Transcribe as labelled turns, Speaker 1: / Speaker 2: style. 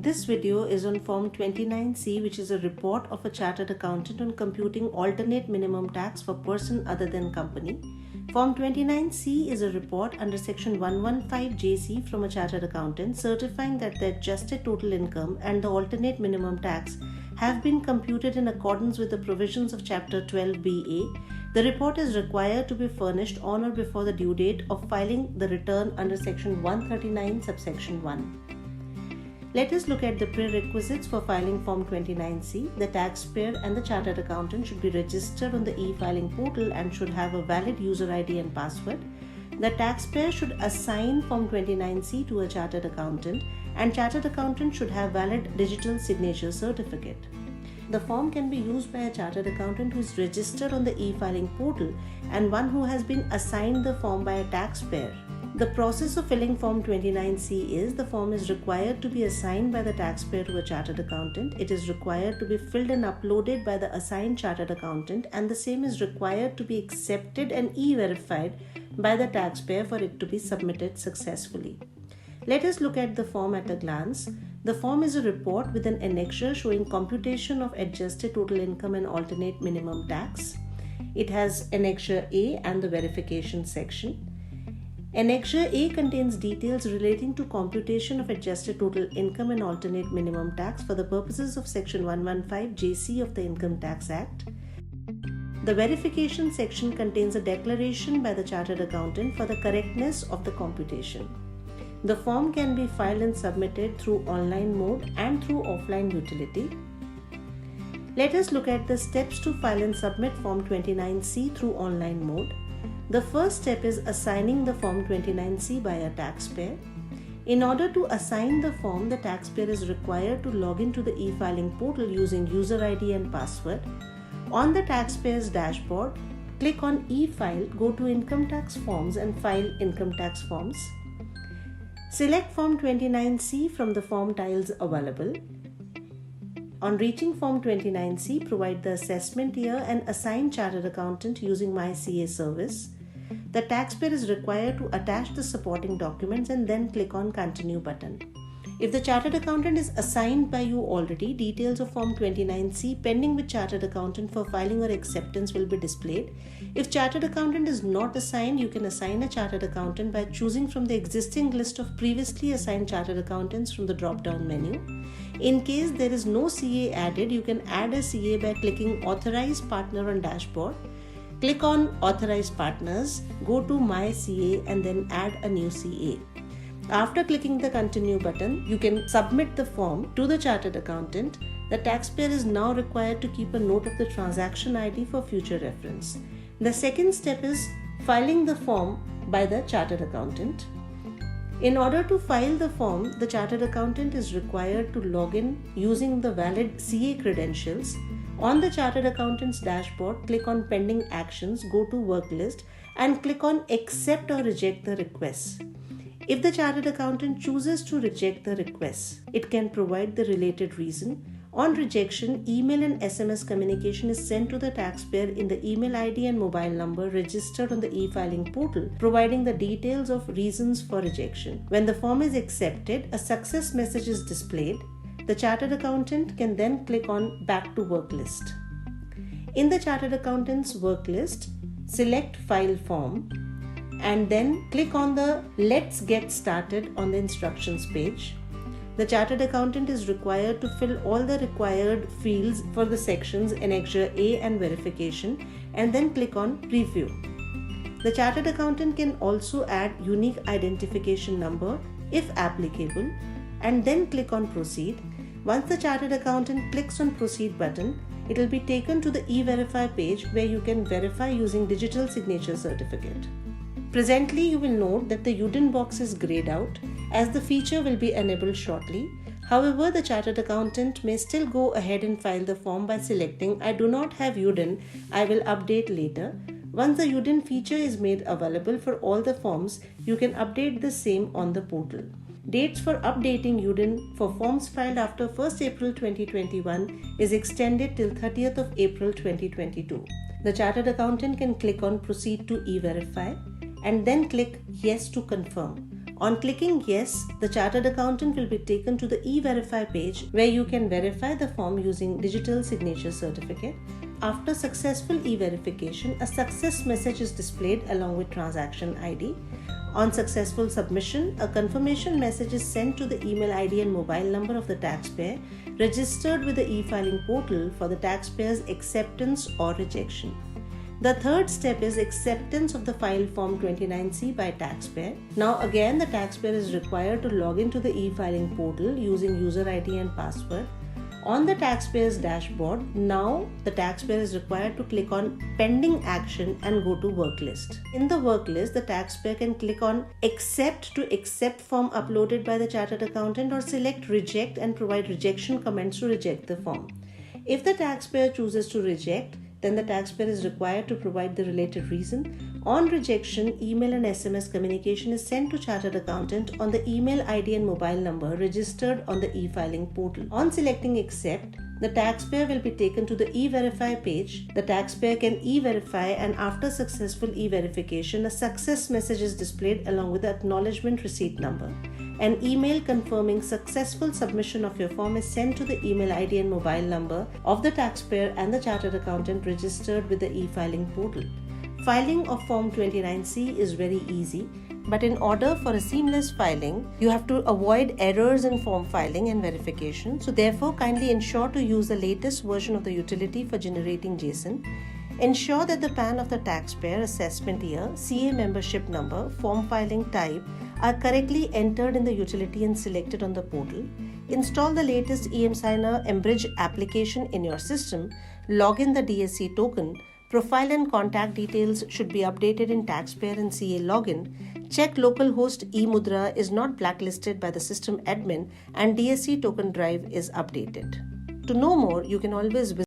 Speaker 1: This video is on Form 29C, which is a report of a chartered accountant on computing alternate minimum tax for person other than company. Form 29C is a report under Section 115JC from a chartered accountant certifying that the adjusted total income and the alternate minimum tax have been computed in accordance with the provisions of Chapter 12BA. The report is required to be furnished on or before the due date of filing the return under Section 139, subsection 1. Let us look at the prerequisites for filing Form 29C. The taxpayer and the chartered accountant should be registered on the e-filing portal and should have a valid user ID and password. The taxpayer should assign Form 29C to a chartered accountant, and chartered accountant should have valid digital signature certificate. The form can be used by a chartered accountant who is registered on the e-filing portal and one who has been assigned the form by a taxpayer. The process of filling Form 29C is the form is required to be assigned by the taxpayer to a chartered accountant. It is required to be filled and uploaded by the assigned chartered accountant, and the same is required to be accepted and e-verified by the taxpayer for it to be submitted successfully. Let us look at the form at a glance. The form is a report with an annexure showing computation of adjusted total income and alternate minimum tax. It has annexure A and the verification section. Annexure A contains details relating to computation of adjusted total income and alternate minimum tax for the purposes of Section 115JC of the Income Tax Act. The verification section contains a declaration by the chartered accountant for the correctness of the computation. The form can be filed and submitted through online mode and through offline utility. Let us look at the steps to file and submit Form 29C through online mode. The first step is assigning the Form 29C by a taxpayer. In order to assign the form, the taxpayer is required to log into the e-filing portal using user ID and password. On the taxpayer's dashboard, click on e-file, go to Income Tax Forms and file Income Tax Forms. Select Form 29C from the form tiles available. On reaching Form 29C, provide the assessment year and assign chartered accountant using My CA service. The taxpayer is required to attach the supporting documents and then click on Continue button. If the chartered accountant is assigned by you already, details of Form 29C pending with chartered accountant for filing or acceptance will be displayed. If chartered accountant is not assigned, you can assign a chartered accountant by choosing from the existing list of previously assigned chartered accountants from the drop-down menu. In case there is no CA added, you can add a CA by clicking Authorize Partner on Dashboard. Click on Authorize Partners, go to My CA and then add a new CA. After clicking the Continue button, you can submit the form to the chartered accountant. The taxpayer is now required to keep a note of the transaction ID for future reference. The second step is filing the form by the chartered accountant. In order to file the form, the chartered accountant is required to log in using the valid CA credentials. On the chartered accountant's dashboard, click on Pending Actions, go to Work List and click on Accept or Reject the request. If the chartered accountant chooses to reject the request, it can provide the related reason. On rejection, email and SMS communication is sent to the taxpayer in the email ID and mobile number registered on the e-filing portal, providing the details of reasons for rejection. When the form is accepted, a success message is displayed. The chartered accountant can then click on Back to Work List. In the chartered accountant's work list, select File Form and then click on the Let's Get Started on the instructions page. The chartered accountant is required to fill all the required fields for the sections Annexure A and Verification and then click on Preview. The chartered accountant can also add unique identification number if applicable and then click on Proceed. Once the chartered accountant clicks on Proceed button, it will be taken to the e-Verify page where you can verify using digital signature certificate. Presently, you will note that the UDIN box is grayed out as the feature will be enabled shortly. However, the chartered accountant may still go ahead and file the form by selecting I do not have UDIN, I will update later. Once the UDIN feature is made available for all the forms, you can update the same on the portal. Dates for updating UDIN for forms filed after 1st April 2021 is extended till 30th of April 2022. The chartered accountant can click on Proceed to e-Verify and then click Yes to confirm. On clicking yes, the chartered accountant will be taken to the e-verify page where you can verify the form using digital signature certificate. After successful e-verification, a success message is displayed along with transaction ID. On successful submission, a confirmation message is sent to the email ID and mobile number of the taxpayer registered with the e-filing portal for the taxpayer's acceptance or rejection. The third step is acceptance of the file Form 29C by taxpayer. Now again, the taxpayer is required to log into the e-filing portal using user ID and password. On the taxpayer's dashboard, now the taxpayer is required to click on Pending Action and go to Work List. In the Work List, the taxpayer can click on Accept to accept form uploaded by the chartered accountant or select Reject and provide rejection comments to reject the form. If the taxpayer chooses to reject, then the taxpayer is required to provide the related reason. On rejection, email and SMS communication is sent to chartered accountant on the email ID and mobile number registered on the e-filing portal. On selecting accept, the taxpayer will be taken to the e-verify page. The taxpayer can e-verify, and after successful e-verification, a success message is displayed along with the acknowledgement receipt number. An email confirming successful submission of your form is sent to the email ID and mobile number of the taxpayer and the chartered accountant registered with the e-filing portal. Filing of Form 29C is very easy, but in order for a seamless filing, you have to avoid errors in form filing and verification. So therefore, kindly ensure to use the latest version of the utility for generating JSON. Ensure that the PAN of the taxpayer, assessment year, CA membership number, form filing type are correctly entered in the utility and selected on the portal. Install the latest emSigner Embridge application in your system. Log in the DSC token. Profile and contact details should be updated in taxpayer and CA login. Check localhost eMudra is not blacklisted by the system admin and DSC token drive is updated. To know more, you can always visit